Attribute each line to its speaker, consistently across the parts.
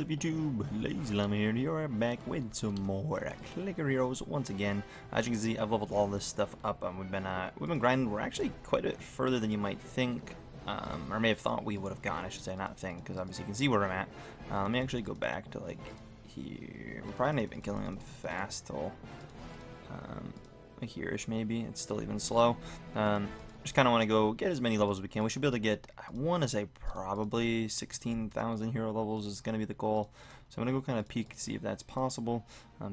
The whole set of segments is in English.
Speaker 1: up YouTube? LazeeLlama here, and you're back with some more Clicker Heroes once again. As you can see, I've leveled all this stuff up. We've been grinding. We're actually quite a bit further than you might think, or may have thought we would have gone. I should say, not think, because obviously you can see where I'm at. Let me actually go back to like here. We're probably not even killing them fast till like here-ish maybe. It's still even slow. Just kind of want to go get as many levels as we can. We should be able to get, I want to say probably 16,000 hero levels is going to be the goal. So I'm going to go kind of peek to see if that's possible.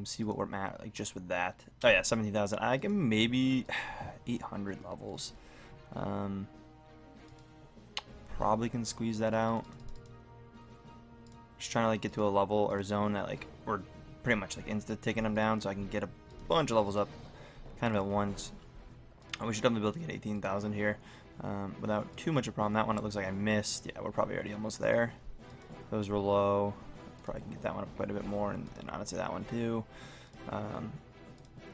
Speaker 1: See what we're at, like just with that. Oh yeah, 17,000. I can maybe 800 levels. Probably can squeeze that out. Just trying to like get to a level or zone that like we're pretty much like insta taking them down, so I can get a bunch of levels up kind of at once. We should definitely be able to get 18,000 here without too much of a problem. That one it looks like I missed. Yeah, we're probably already almost there. Those were low. Probably can get that one up quite a bit more, and honestly that one too.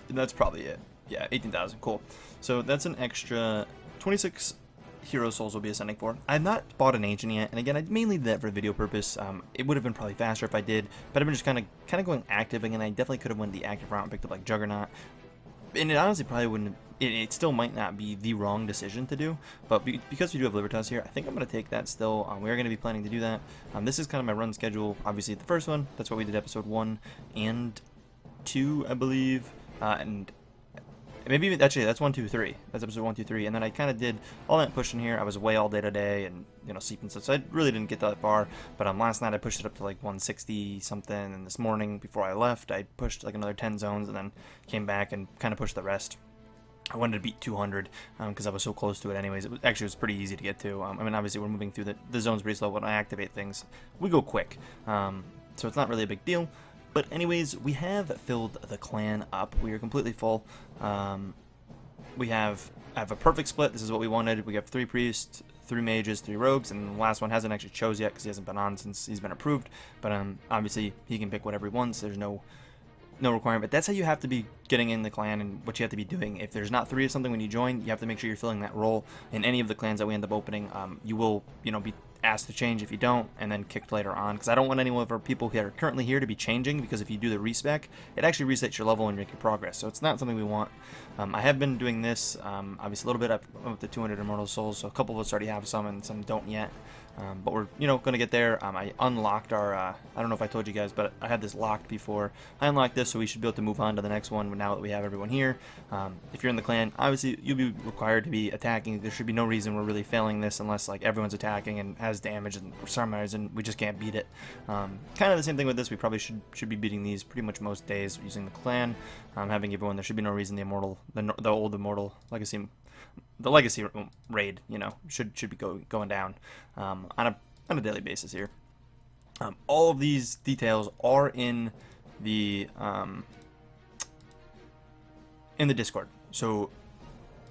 Speaker 1: That's probably it. Yeah, 18,000. Cool. So that's an extra 26 hero souls we'll be ascending for. I have not bought an ancient yet, and again, I mainly did that for video purpose. It would have been probably faster if I did, but I've been just kind of going active. Again, I definitely could have went the active route and picked up like Juggernaut. And it honestly probably wouldn't. It still might not be the wrong decision to do, but because we do have Libertas here, I think I'm going to take that still. We are going to be planning to do that. This is kind of my run schedule. Obviously, the first one, that's what we did episode 1 and 2, I believe, and maybe even, actually that's 1, 2, 3. That's episode 1, 2, 3, and then I kind of did all that pushing here. I was away all day today, and sleeping stuff, so I really didn't get that far. But last night I pushed it up to like 160 something, and this morning before I left, I pushed like another 10 zones, and then came back and kind of pushed the rest. I wanted to beat 200 because I was so close to it anyways. It was pretty easy to get to. I mean, obviously we're moving through the zones pretty slow. When I activate things, we go quick, so it's not really a big deal. But anyways, we have filled the clan up. We are completely full. I have a perfect split. This is what we wanted. We have 3 priests, 3 mages, 3 rogues, and the last one hasn't actually chose yet because he hasn't been on since he's been approved. But obviously he can pick whatever he wants. There's no requirement. But that's how you have to be getting in the clan and what you have to be doing. If there's not 3 of something when you join, you have to make sure you're filling that role in any of the clans that we end up opening. You will, be asked to change if you don't, and then kicked later on, because I don't want any of our people who are currently here to be changing, because if you do the respec, it actually resets your level and make your progress, so it's not something we want. I have been doing this, obviously a little bit up to 200 immortal souls, so a couple of us already have some and some don't yet. But we're, going to get there. I unlocked our, I don't know if I told you guys, but I had this locked before. I unlocked this, so we should be able to move on to the next one now that we have everyone here. If you're in the clan, obviously you'll be required to be attacking. There should be no reason we're really failing this unless like everyone's attacking and has damage and for some reason we just can't beat it. Kind of the same thing with this. We probably should be beating these pretty much most days using the clan. Having everyone, there should be no reason the old immortal legacy. The legacy raid, should be going down on a daily basis here. All of these details are in the Discord. So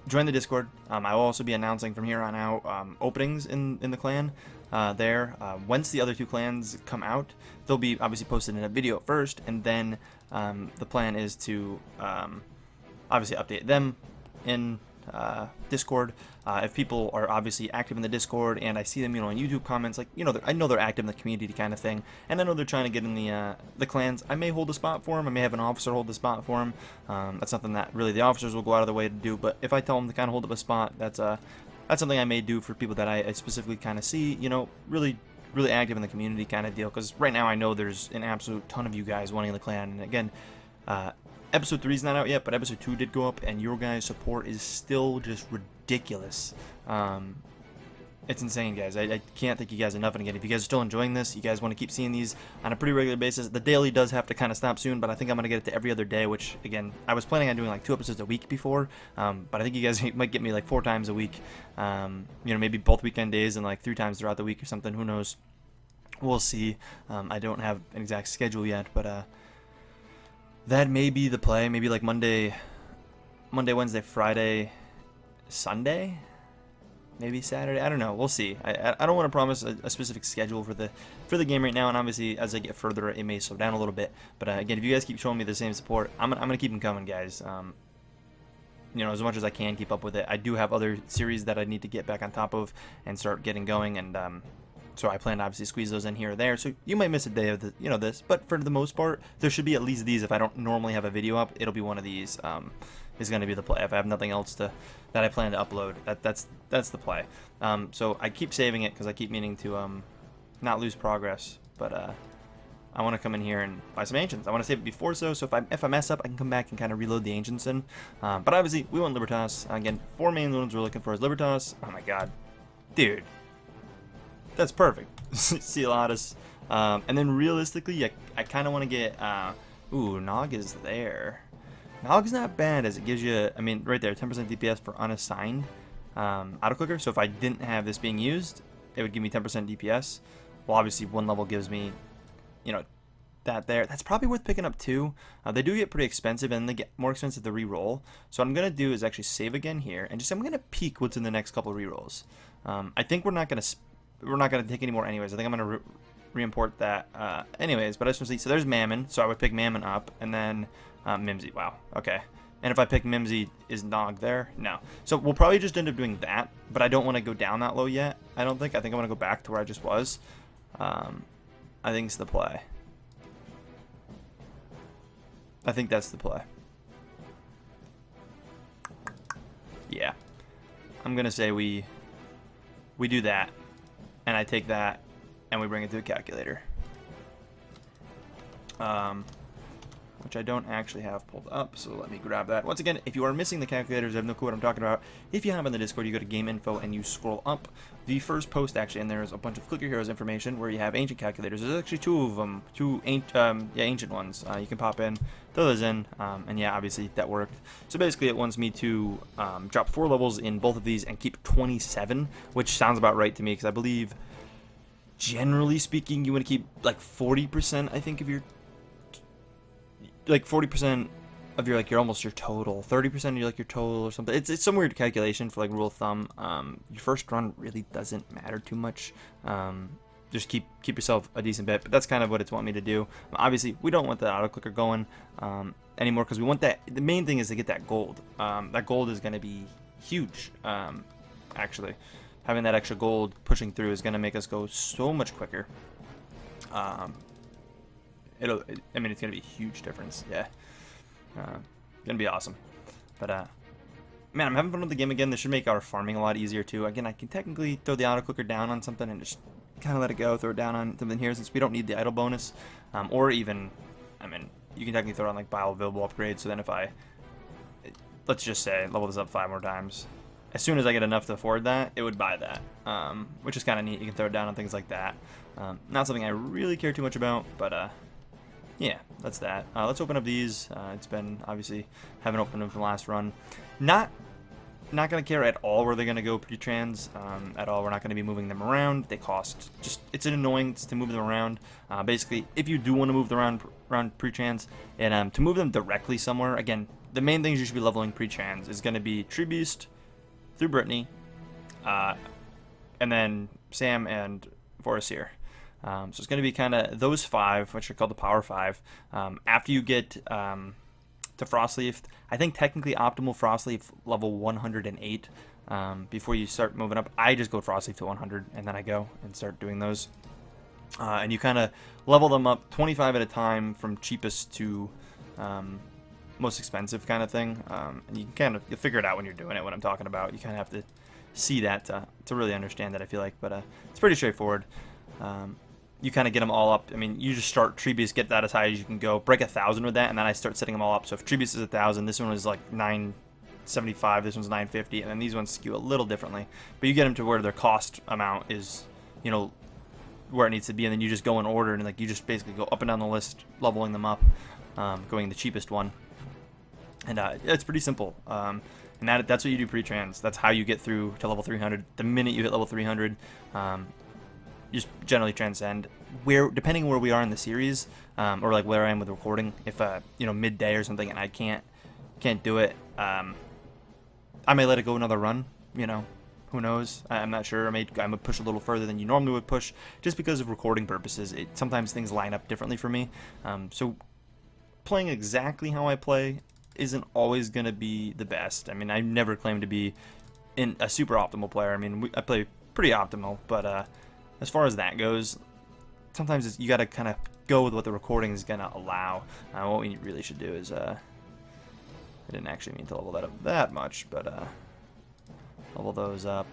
Speaker 1: join the Discord. I will also be announcing from here on out openings in the clan there. Once the other 2 clans come out, they'll be obviously posted in a video at first, and then the plan is to obviously update them in Discord. If people are obviously active in the Discord and I see them on YouTube comments, like I know they're active in the community kind of thing, and I know they're trying to get in the clans, I may hold a spot for them. I may have an officer hold the spot for them. That's something that really the officers will go out of the way to do, but if I tell them to kind of hold up a spot, that's something I may do for people that I specifically kind of see really active in the community kind of deal, because right now I know there's an absolute ton of you guys wanting the clan. And again, episode 3 is not out yet, but episode 2 did go up, and your guys' support is still just ridiculous. It's insane, guys. I can't thank you guys enough. And again, if you guys are still enjoying this, you guys want to keep seeing these on a pretty regular basis. The daily does have to kind of stop soon, but I think I'm going to get it to every other day, which, again, I was planning on doing like 2 episodes a week before, but I think you guys might get me like 4 times a week, maybe both weekend days and like 3 times throughout the week or something. Who knows? We'll see. I don't have an exact schedule yet, but that may be the play. Maybe like Monday, Wednesday, Friday, Sunday, maybe Saturday. I don't know. We'll see. I don't want to promise a specific schedule for the game right now. And obviously, as I get further, it may slow down a little bit. But again, if you guys keep showing me the same support, I'm gonna keep them coming, guys. As much as I can keep up with it. I do have other series that I need to get back on top of and start getting going, and So I plan to obviously squeeze those in here or there. So you might miss a day of the, this, but for the most part, there should be at least these. If I don't normally have a video up, it'll be one of these. Is going to be the play. If I have nothing else that I plan to upload, that's the play. So I keep saving it because I keep meaning to not lose progress. But I want to come in here and buy some ancients. I want to save it before so if I mess up, I can come back and kind of reload the ancients in. But obviously, we want Libertas. Again, 4 main ones we're looking for is Libertas. Oh my god. Dude. That's perfect. See a lot of... and then realistically, I kind of want to get... ooh, Nog is there. Nog's not bad as it gives you... I mean, right there, 10% DPS for unassigned autoclicker. So if I didn't have this being used, it would give me 10% DPS. Well, obviously, 1 level gives me... that there. That's probably worth picking up too. They do get pretty expensive, and they get more expensive to re-roll. So what I'm gonna do is actually save again here, and I'm gonna peek what's in the next couple of re-rolls. I think we're not gonna take any more anyways. I think I'm gonna re-import that anyways. But I just want to see. So there's Mammon. So I would pick Mammon up, and then Mimsy. Wow. Okay. And if I pick Mimsy, is Nog there? No. So we'll probably just end up doing that. But I don't want to go down that low yet. I don't think. I think I want to go back to where I just was. I think it's the play. I think that's the play. Yeah. I'm going to say we do that. And I take that and we bring it to a calculator. Which I don't actually have pulled up, so let me grab that. Once again, if you are missing the calculators, I have no clue what I'm talking about. If you have on the Discord, you go to game info and you scroll up. The first post actually, and there's a bunch of Clicker Heroes information where you have ancient calculators. There's actually 2 of them, ancient ones. You can pop in, throw those in, and yeah, obviously that worked. So basically, it wants me to drop 4 levels in both of these and keep 27, which sounds about right to me because I believe, generally speaking, you want to keep like 40%, I think, of your 40% of your almost your total, 30% of your your total or something. It's some weird calculation for rule of thumb. Your first run really doesn't matter too much. Just keep yourself a decent bit, but that's kind of what it's wanting me to do. Obviously, we don't want the auto clicker going anymore because we want that. The main thing is to get that gold. That gold is going to be huge. Actually, having that extra gold pushing through is going to make us go so much quicker. I mean, it's gonna be a huge difference. Yeah, gonna be awesome. But man, I'm having fun with the game again. This should make our farming a lot easier too. Again, I can technically throw the auto clicker down on something and just kind of let it go. Throw it down on something here since we don't need the idle bonus, or even, I mean, you can technically throw it on bioavailable upgrades. So then if let's just say level this up 5 more times, as soon as I get enough to afford that, it would buy that, which is kind of neat. You can throw it down on things like that. Not something I really care too much about, but yeah, that's that. Let's open up these. It's been, obviously, haven't opened them from the last run. Not going to care at all where they're going to go pre-trans at all. We're not going to be moving them around. They cost, it's an annoyance to move them around. Basically, if you do want to move them around pre-trans, and to move them directly somewhere, again, the main things you should be leveling pre-trans is going to be Tree Beast through Brittany, and then Sam and Forestier. So it's going to be kind of those 5, which are called the Power 5. After you get to Frostleaf, I think technically optimal Frostleaf level 108 before you start moving up. I just go Frostleaf to 100, and then I go and start doing those. And you kind of level them up 25 at a time from cheapest to most expensive kind of thing. And you can you'll figure it out when you're doing it, what I'm talking about. You kind of have to see that to really understand that, I feel like. But it's pretty straightforward. You kind of get them all up. I mean, you just start Tree Beast, get that as high as you can go, break 1,000 with that, and then I start setting them all up. So if Tree Beast is 1,000, this one was 975, this one's 950, and then these ones skew a little differently. But you get them to where their cost amount is, where it needs to be, and then you just go in order, and you just basically go up and down the list, leveling them up, going the cheapest one. And it's pretty simple. And that's what you do pre-trans. That's how you get through to level 300. The minute you hit level 300, just generally transcend. Depending on where we are in the series, or where I am with recording, if midday or something, and I can't do it, I may let it go another run. Who knows? I'm not sure. I would push a little further than you normally would push, just because of recording purposes. Sometimes things line up differently for me. So playing exactly how I play isn't always going to be the best. I mean, I never claim to be a super optimal player. I mean, I play pretty optimal, but as far as that goes, sometimes you got to kind of go with what the recording is going to allow. What we really should do is, I didn't actually mean to level that up that much, but level those up.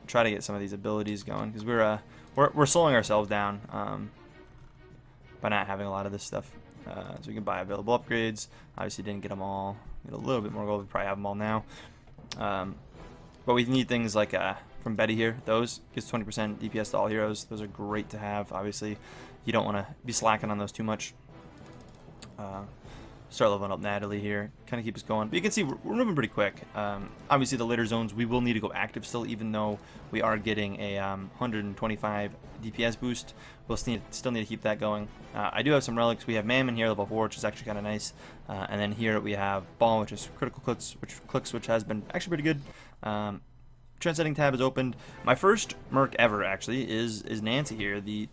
Speaker 1: Try to get some of these abilities going, because we're slowing ourselves down by not having a lot of this stuff. So we can buy available upgrades. Obviously didn't get them all. Get a little bit more gold. We probably have them all now. But we need things like from Betty here. Those gives 20% DPS to all heroes. Those are great to have. Obviously, you don't want to be slacking on those too much. Start leveling up Natalie here. Kind of keep us going. But you can see we're moving pretty quick. Obviously, the later zones, we will need to go active still, even though we are getting a 125 DPS boost. We'll still need to keep that going. I do have some relics. We have Mammon here, level 4, which is actually kind of nice. And then here we have Ball, which is critical clicks, which has been actually pretty good. Transcending tab is opened. My first merc ever, actually, is Nancy here, the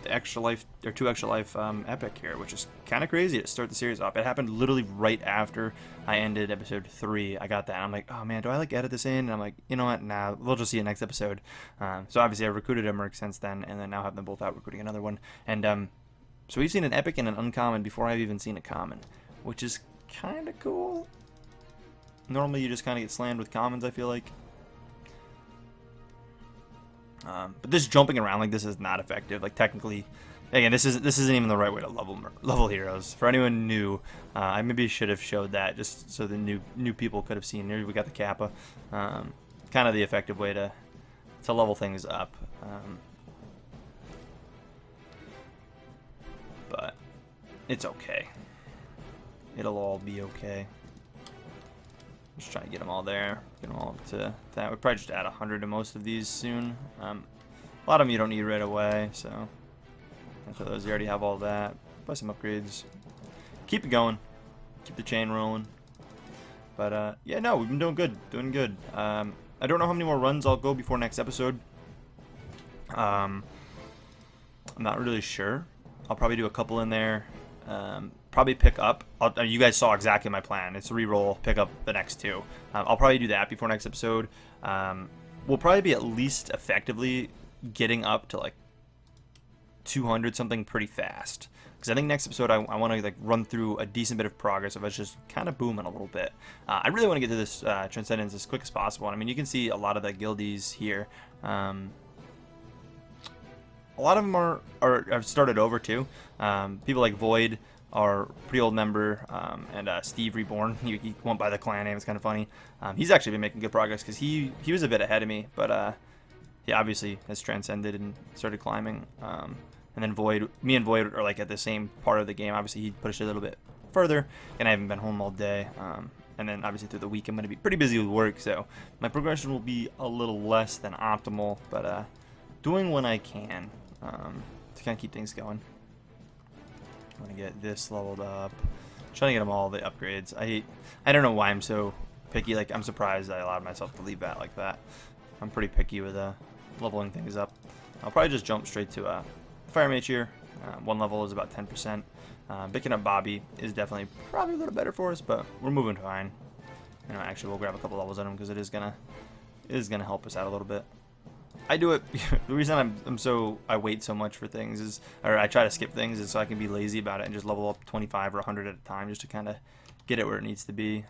Speaker 1: extra life, or 2 extra life epic here, which is kind of crazy to start the series off. It happened literally right after I ended episode 3. I got that. I'm like, oh man, do I like edit this in? And I'm like, you know what? Nah, we'll just see it next episode. So obviously I recruited a merc since then, and then now have them both out recruiting another one. And so we've seen an epic and an uncommon before I've even seen a common, which is kind of cool. Normally you just kind of get slammed with commons, I feel like. But this jumping around like this is not effective. Like technically, again, this isn't even the right way to level heroes. For anyone new, I maybe should have showed that just so the new people could have seen. Here we got the Kappa, kind of the effective way to level things up. But it's okay. It'll all be okay. Just try to get them all there, get them all up to that. We'll probably just add 100 to most of these soon. A lot of them you don't need right away, so after those you already have all that. Buy some upgrades. Keep it going. Keep the chain rolling. But yeah, no, we've been doing good, I don't know how many more runs I'll go before next episode. I'm not really sure. I'll probably do a couple in there. Probably pick up. You guys saw exactly my plan. It's reroll, pick up the next 2. I'll probably do that before next episode. We'll probably be at least effectively getting up to like 200 something pretty fast. Because I think next episode I want to like run through a decent bit of progress of us just kind of booming a little bit. I really want to get to this Transcendence as quick as possible. I mean, you can see a lot of the guildies here. A lot of them have started over too. People like Void, our pretty old member, and Steve Reborn. He went by the clan name. It's kind of funny. He's actually been making good progress because he was a bit ahead of me, but he obviously has transcended and started climbing. And then Void, me and Void are like at the same part of the game. Obviously he pushed it a little bit further, and I haven't been home all day. And then obviously through the week I'm going to be pretty busy with work, so my progression will be a little less than optimal, but doing what I can to kind of keep things going. I want to get this leveled up. Trying to get them all the upgrades. I don't know why I'm so picky. Like, I'm surprised I allowed myself to leave that like that. I'm pretty picky with leveling things up. I'll probably just jump straight to Fire Mage here. 1 level is about 10%. Picking up Bobby is definitely probably a little better for us, but we're moving fine. You know, actually, we'll grab a couple levels on him because it is gonna help us out a little bit. I do it. The reason I wait so much for things is, or I try to skip things, is so I can be lazy about it and just level up 25 or 100 at a time, just to kind of get it where it needs to be.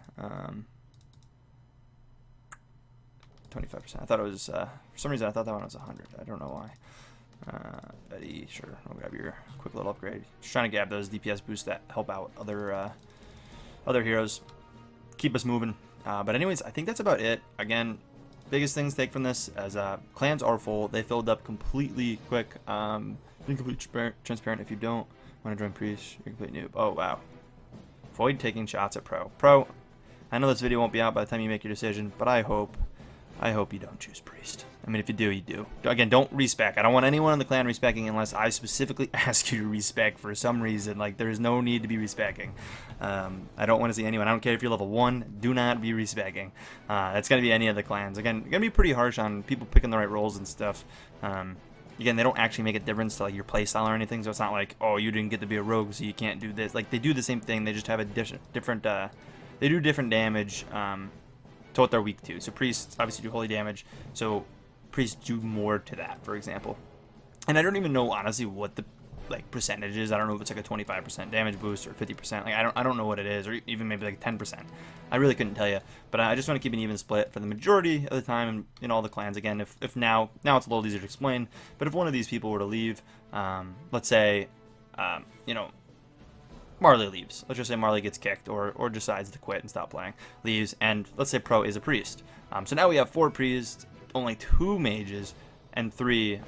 Speaker 1: 25%. I thought it was for some reason I thought that one was 100. I don't know why. Betty, sure. I'll grab your quick little upgrade. Just trying to grab those DPS boosts that help out other heroes, keep us moving. But anyways, I think that's about it. Again, biggest things to take from this as clans are full. They filled up completely quick. Be completely transparent. If you don't want to join Priest, you're complete noob. Oh wow. Void taking shots at Pro. I know this video won't be out by the time you make your decision, but I hope you don't choose Priest. I mean, if you do, you do. Again, don't respec. I don't want anyone in the clan respecking unless I specifically ask you to respec for some reason. Like, there's no need to be respecking. I don't want to see anyone. I don't care if you're level 1. Do not be respecking. That's going to be any of the clans. Again, going to be pretty harsh on people picking the right roles and stuff. Again, they don't actually make a difference to like your playstyle or anything, so it's not like, oh, you didn't get to be a rogue, so you can't do this. Like, they do the same thing. They just have a different they do different damage to what they're weak to. So priests obviously do holy damage. So priests do more to that, for example. And I don't even know honestly what the like percentage is. I don't know if it's like a 25% damage boost or 50%. Like I don't know what it is, or even maybe like 10%. I really couldn't tell you. But I just want to keep an even split for the majority of the time in all the clans. Again, if now it's a little easier to explain. But if one of these people were to leave, let's say, you know, Marley leaves. Let's just say Marley gets kicked or decides to quit and stop playing, leaves, and let's say Pro is a priest. So now we have 4 priests, only 2 mages, and 3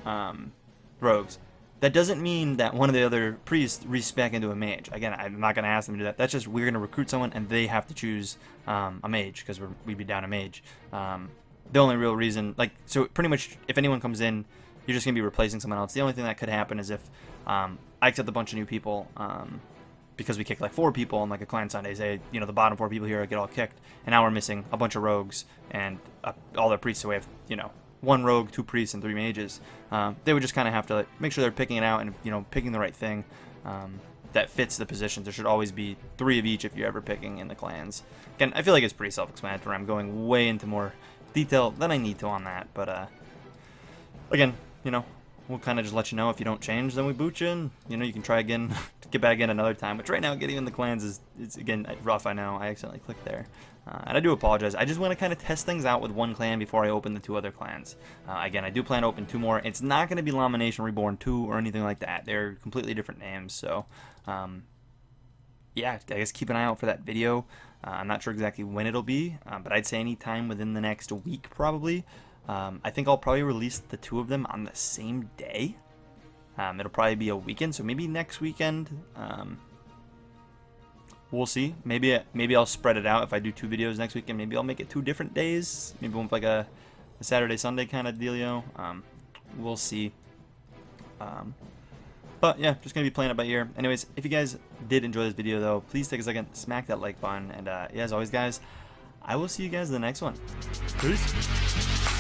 Speaker 1: rogues. That doesn't mean that one of the other priests resets back into a mage. Again, I'm not going to ask them to do that. That's just we're going to recruit someone and they have to choose a mage because we'd be down a mage. The only real reason, like, so pretty much if anyone comes in, you're just going to be replacing someone else. The only thing that could happen is if I accept a bunch of new people because we kicked like 4 people on like a clan Sunday, say, you know, the bottom 4 people here get all kicked, and now we're missing a bunch of rogues and all their priests, so we have, you know, 1 rogue, 2 priests, and 3 mages. They would just kind of have to make sure they're picking it out and, you know, picking the right thing that fits the positions. There should always be 3 of each if you're ever picking in the clans. Again, I feel like it's pretty self-explanatory. I'm going way into more detail than I need to on that, but again, you know, we'll kind of just let you know if you don't change, then we boot you, and, you know, you can try again to get back in another time. Which right now, getting in the clans is again rough. I know I accidentally clicked there, and I do apologize. I just want to kind of test things out with 1 clan before I open the 2 other clans. Again, I do plan to open 2 more. It's not going to be Llama Nation Reborn 2 or anything like that. They're completely different names. So, yeah, I guess keep an eye out for that video. I'm not sure exactly when it'll be, but I'd say any time within the next week probably. I think I'll probably release the 2 of them on the same day. It'll probably be a weekend, so maybe next weekend. We'll see. Maybe I'll spread it out. If I do 2 videos next weekend, maybe I'll make it 2 different days. Maybe one with like a Saturday, Sunday kind of dealio. We'll see. But yeah, just gonna be playing it by ear. Anyways, if you guys did enjoy this video though, please take a second, smack that like button, and yeah, as always guys, I will see you guys in the next one. Peace.